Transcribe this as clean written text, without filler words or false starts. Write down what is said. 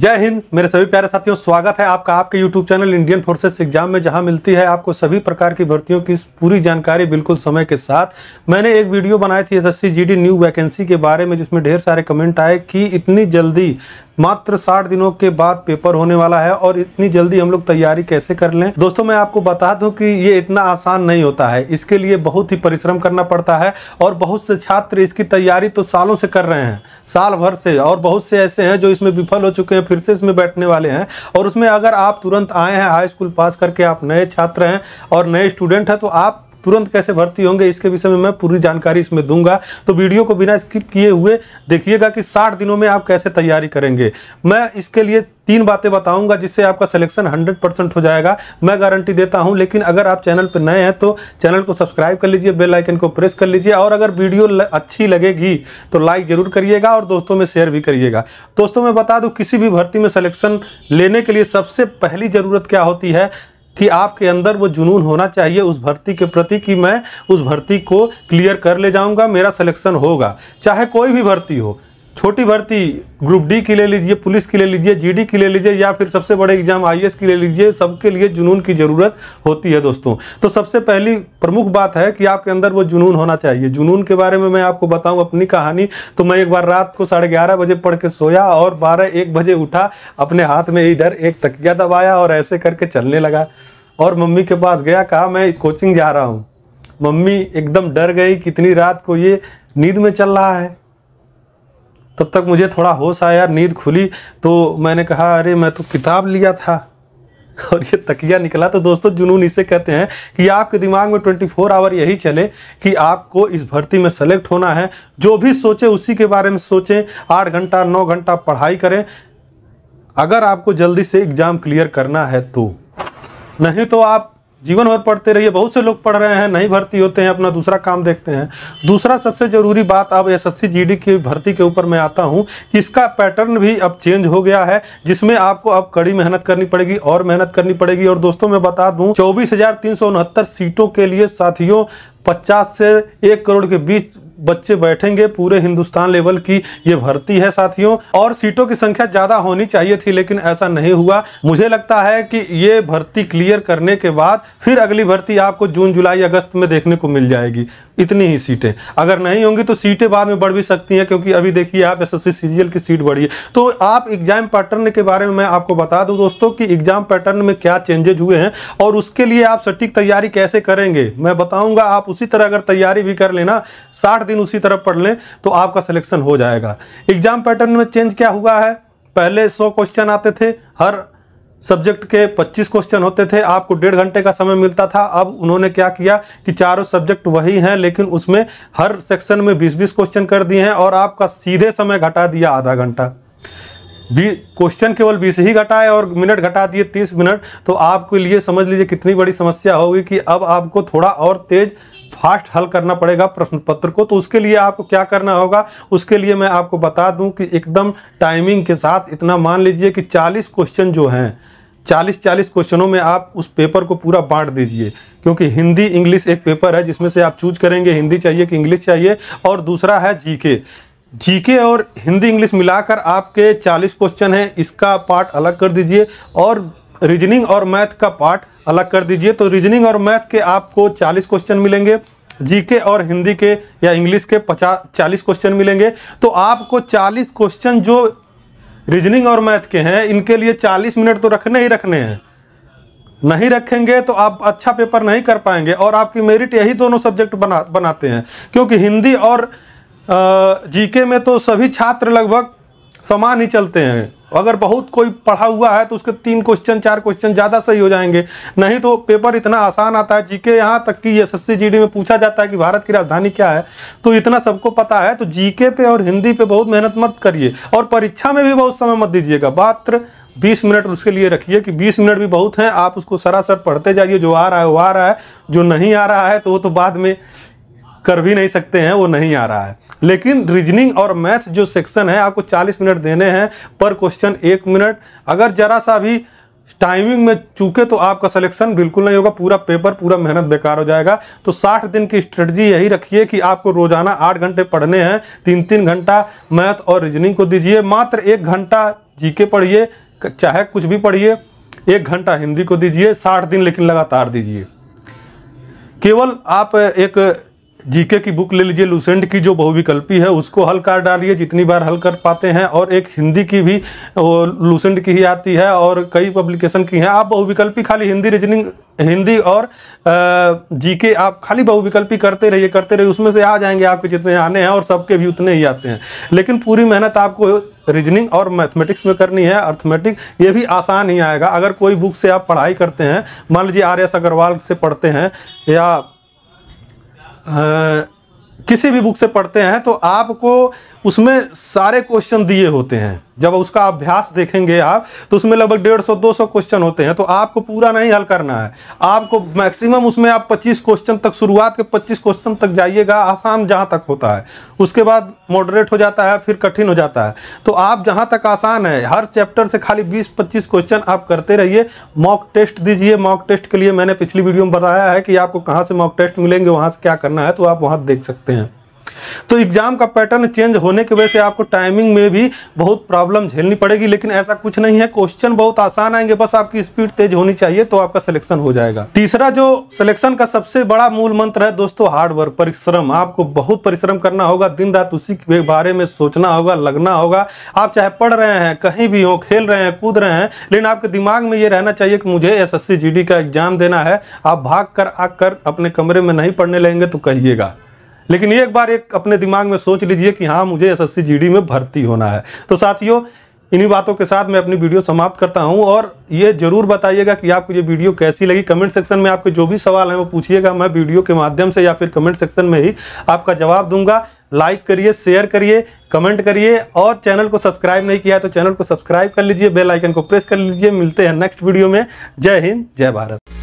जय हिंद मेरे सभी प्यारे साथियों, स्वागत है आपका आपके YouTube channel Indian forces exam में, जहां मिलती है आपको सभी प्रकार की भर्तियों की पूरी जानकारी बिल्कुल समय के साथ। मैंने एक वीडियो बनाई थी एसएससी जीडी न्यू वैकेंसी के बारे में, जिसमें ढेर सारे कमेंट आए कि इतनी जल्दी मात्र 60 दिनों के बाद पेपर होने वाला है और इतनी जल्दी हम लोग तैयारी कैसे कर लें। दोस्तों मैं आपको बता दूं कि ये इतना आसान नहीं होता है, इसके लिए बहुत ही परिश्रम करना पड़ता है और बहुत से छात्र इसकी तैयारी तो सालों से कर रहे हैं, साल भर से, और बहुत से ऐसे हैं जो इसमें विफल हो चुके हैं, फिर से इसमें बैठने वाले हैं। और उसमें अगर आप तुरंत आए हैं, हाई स्कूल पास करके आप नए छात्र हैं और नए स्टूडेंट हैं, तो आप तुरंत कैसे भर्ती होंगे इसके विषय में मैं पूरी जानकारी इसमें दूंगा। तो वीडियो को बिना स्किप किए हुए देखिएगा कि 60 दिनों में आप कैसे तैयारी करेंगे। मैं इसके लिए 3 बातें बताऊंगा जिससे आपका सिलेक्शन 100% हो जाएगा, मैं गारंटी देता हूं। लेकिन अगर आप चैनल पर नए हैं तो चैनल को सब्सक्राइब कर लीजिए, बेल आइकन को प्रेस कर लीजिए, और अगर वीडियो अच्छी लगेगी तो लाइक जरूर करिएगा और दोस्तों में शेयर भी करिएगा। दोस्तों मैं बता दूं, किसी भी भर्ती में सिलेक्शन लेने के लिए सबसे पहली ज़रूरत क्या होती है कि आपके अंदर वो जुनून होना चाहिए उस भर्ती के प्रति कि मैं उस भर्ती को क्लियर कर ले जाऊंगा, मेरा सिलेक्शन होगा। चाहे कोई भी भर्ती हो, छोटी भर्ती ग्रुप डी की ले लीजिए, पुलिस की ले लीजिए, जीडी की ले लीजिए, या फिर सबसे बड़े एग्जाम आईएएस की ले लीजिए, सबके लिए जुनून की ज़रूरत होती है दोस्तों। तो सबसे पहली प्रमुख बात है कि आपके अंदर वो जुनून होना चाहिए। जुनून के बारे में मैं आपको बताऊं अपनी कहानी। तो मैं एक बार रात को 11:30 बजे पढ़ के सोया और 12-1 बजे उठा, अपने हाथ में इधर एक तकिया दबाया और ऐसे करके चलने लगा और मम्मी के पास गया, कहा मैं कोचिंग जा रहा हूँ। मम्मी एकदम डर गई, कितनी रात को ये नींद में चल रहा है। तब तक मुझे थोड़ा होश आया, नींद खुली, तो मैंने कहा अरे मैं तो किताब लिया था और ये तकिया निकला। तो दोस्तों जुनून इसे कहते हैं कि आपके दिमाग में 24 आवर यही चले कि आपको इस भर्ती में सेलेक्ट होना है। जो भी सोचे उसी के बारे में सोचें, 8 घंटा 9 घंटा पढ़ाई करें अगर आपको जल्दी से एग्ज़ाम क्लियर करना है तो। नहीं तो आप जीवन भर पढ़ते रहिए। बहुत से लोग पढ़ रहे हैं, नहीं भर्ती होते हैं, अपना दूसरा काम देखते हैं। दूसरा सबसे ज़रूरी बात, अब एसएससी जीडी की भर्ती के ऊपर मैं आता हूं कि इसका पैटर्न भी अब चेंज हो गया है, जिसमें आपको अब कड़ी मेहनत करनी पड़ेगी और मेहनत करनी पड़ेगी। और दोस्तों मैं बता दूं, 24,369 सीटों के लिए साथियों 50 से 1 करोड़ के बीच बच्चे बैठेंगे। पूरे हिंदुस्तान लेवल की ये भर्ती है साथियों, और सीटों की संख्या ज़्यादा होनी चाहिए थी लेकिन ऐसा नहीं हुआ। मुझे लगता है कि ये भर्ती क्लियर करने के बाद फिर अगली भर्ती आपको जून जुलाई अगस्त में देखने को मिल जाएगी। इतनी ही सीटें अगर नहीं होंगी तो सीटें बाद में बढ़ भी सकती हैं, क्योंकि अभी देखिए आप एसएससी सीजीएल की सीट बढ़ी है। तो आप एग्जाम पैटर्न के बारे में मैं आपको बता दूं दोस्तों कि एग्जाम पैटर्न में क्या चेंजेज हुए हैं और उसके लिए आप सटीक तैयारी कैसे करेंगे मैं बताऊंगा। आप उसी तरह अगर तैयारी भी कर लेना, 60 दिन उसी तरह पढ़ लें तो आपका सिलेक्शन हो जाएगा। एग्जाम पैटर्न में चेंज क्या हुआ है, पहले 100 क्वेश्चन आते थे, हर सब्जेक्ट के 25 क्वेश्चन होते थे, आपको 1.5 घंटे का समय मिलता था। अब उन्होंने क्या किया कि चारों सब्जेक्ट वही हैं लेकिन उसमें हर सेक्शन में 20-20 क्वेश्चन कर दिए हैं और आपका सीधे समय घटा दिया आधा घंटा। क्वेश्चन केवल 20 ही घटाए और मिनट घटा दिए 30 मिनट। तो आपके लिए समझ लीजिए कितनी बड़ी समस्या होगी कि अब आपको थोड़ा और तेज फास्ट हल करना पड़ेगा प्रश्न पत्र को। तो उसके लिए आपको क्या करना होगा, उसके लिए मैं आपको बता दूं कि एकदम टाइमिंग के साथ, इतना मान लीजिए कि 40 क्वेश्चन जो हैं, 40 क्वेश्चनों में आप उस पेपर को पूरा बांट दीजिए। क्योंकि हिंदी इंग्लिश एक पेपर है जिसमें से आप चूज करेंगे हिंदी चाहिए कि इंग्लिश चाहिए, और दूसरा है जीके और हिंदी इंग्लिश मिलाकर आपके 40 क्वेश्चन हैं, इसका पार्ट अलग कर दीजिए और रीजनिंग और मैथ का पार्ट अलग कर दीजिए। तो रीजनिंग और मैथ के आपको 40 क्वेश्चन मिलेंगे, जीके और हिंदी के या इंग्लिश के 40 क्वेश्चन मिलेंगे। तो आपको 40 क्वेश्चन जो रीजनिंग और मैथ के हैं इनके लिए 40 मिनट तो रखने ही रखने हैं। नहीं रखेंगे तो आप अच्छा पेपर नहीं कर पाएंगे और आपकी मेरिट यही दोनों सब्जेक्ट बनाते हैं। क्योंकि हिंदी और जीके में तो सभी छात्र लगभग समान ही चलते हैं। अगर बहुत कोई पढ़ा हुआ है तो उसके 3 क्वेश्चन 4 क्वेश्चन ज़्यादा सही हो जाएंगे, नहीं तो पेपर इतना आसान आता है। जीके यहाँ तक कि एसएससी जीडी में पूछा जाता है कि भारत की राजधानी क्या है, तो इतना सबको पता है। तो जीके पे और हिंदी पे बहुत मेहनत मत करिए और परीक्षा में भी बहुत समय मत दीजिएगा। मात्र 20 मिनट उसके लिए रखिए कि 20 मिनट भी बहुत हैं। आप उसको सरासर पढ़ते जाइए, जो आ रहा है वो आ रहा है, जो नहीं आ रहा है तो वो तो बाद में कर भी नहीं सकते हैं, वो नहीं आ रहा है। लेकिन रीजनिंग और मैथ जो सेक्शन है आपको 40 मिनट देने हैं, पर क्वेश्चन 1 मिनट। अगर जरा सा भी टाइमिंग में चूके तो आपका सिलेक्शन बिल्कुल नहीं होगा, पूरा पेपर पूरा मेहनत बेकार हो जाएगा। तो 60 दिन की स्ट्रेटजी यही रखिए कि आपको रोजाना 8 घंटे पढ़ने हैं, 3-3 घंटा मैथ और रीजनिंग को दीजिए, मात्र 1 घंटा जीके पढ़िए, चाहे कुछ भी पढ़िए, 1 घंटा हिंदी को दीजिए, 60 दिन लेकिन लगातार दीजिए। केवल आप एक जीके की बुक ले लीजिए, लूसेंट की जो बहुविकल्पी है उसको हल कर डालिए जितनी बार हल कर पाते हैं, और एक हिंदी की भी वो लूसेंट की ही आती है और कई पब्लिकेशन की हैं। आप बहुविकल्पी खाली हिंदी रीजनिंग, हिंदी और जीके आप खाली बहुविकल्पी करते रहिए, उसमें से आ जाएंगे आपके जितने आने हैं, और सबके भी उतने ही आते हैं। लेकिन पूरी मेहनत आपको रीजनिंग और मैथमेटिक्स में करनी है। अर्थमेटिक ये भी आसान ही आएगा। अगर कोई बुक से आप पढ़ाई करते हैं, मान लीजिए RS अग्रवाल से पढ़ते हैं या किसी भी बुक से पढ़ते हैं, तो आपको उसमें सारे क्वेश्चन दिए होते हैं। जब उसका अभ्यास देखेंगे आप तो उसमें लगभग 150-200 क्वेश्चन होते हैं। तो आपको पूरा नहीं हल करना है, आपको मैक्सिमम उसमें आप 25 क्वेश्चन तक, शुरुआत के 25 क्वेश्चन तक जाइएगा, आसान जहां तक होता है। उसके बाद मॉडरेट हो जाता है, फिर कठिन हो जाता है। तो आप जहां तक आसान है, हर चैप्टर से खाली 20-25 क्वेश्चन आप करते रहिए। मॉक टेस्ट दीजिए। मॉक टेस्ट के लिए मैंने पिछली वीडियो में बताया है कि आपको कहाँ से मॉक टेस्ट मिलेंगे, वहाँ से क्या करना है, तो आप वहाँ देख सकते हैं। तो एग्जाम का पैटर्न चेंज होने की वजह से आपको टाइमिंग में भी बहुत प्रॉब्लम झेलनी पड़ेगी, लेकिन ऐसा कुछ नहीं है। क्वेश्चन बहुत आसान आएंगे, बस आपकी स्पीड तेज होनी चाहिए, तो आपका सिलेक्शन हो जाएगा। तीसरा जो सिलेक्शन का सबसे बड़ा मूल मंत्र है दोस्तों, हार्ड वर्क, परिश्रम। आपको बहुत परिश्रम करना होगा, दिन रात उसी के बारे में सोचना होगा, लगना होगा। आप चाहे पढ़ रहे हैं, कहीं भी हो, खेल रहे हैं, कूद रहे हैं, लेकिन आपके दिमाग में ये रहना चाहिए कि मुझे SSC GD का एग्जाम देना है। आप भाग कर आकर अपने कमरे में नहीं पढ़ने लगेंगे तो कहिएगा, लेकिन एक बार एक अपने दिमाग में सोच लीजिए कि हाँ, मुझे SSC GD में भर्ती होना है। तो साथियों, इन्हीं बातों के साथ मैं अपनी वीडियो समाप्त करता हूं, और ये जरूर बताइएगा कि आपको ये वीडियो कैसी लगी। कमेंट सेक्शन में आपके जो भी सवाल हैं वो पूछिएगा, मैं वीडियो के माध्यम से या फिर कमेंट सेक्शन में ही आपका जवाब दूंगा। लाइक करिए, शेयर करिए, कमेंट करिए, और चैनल को सब्सक्राइब नहीं किया है तो चैनल को सब्सक्राइब कर लीजिए, बेल आइकन को प्रेस कर लीजिए। मिलते हैं नेक्स्ट वीडियो में। जय हिंद, जय भारत।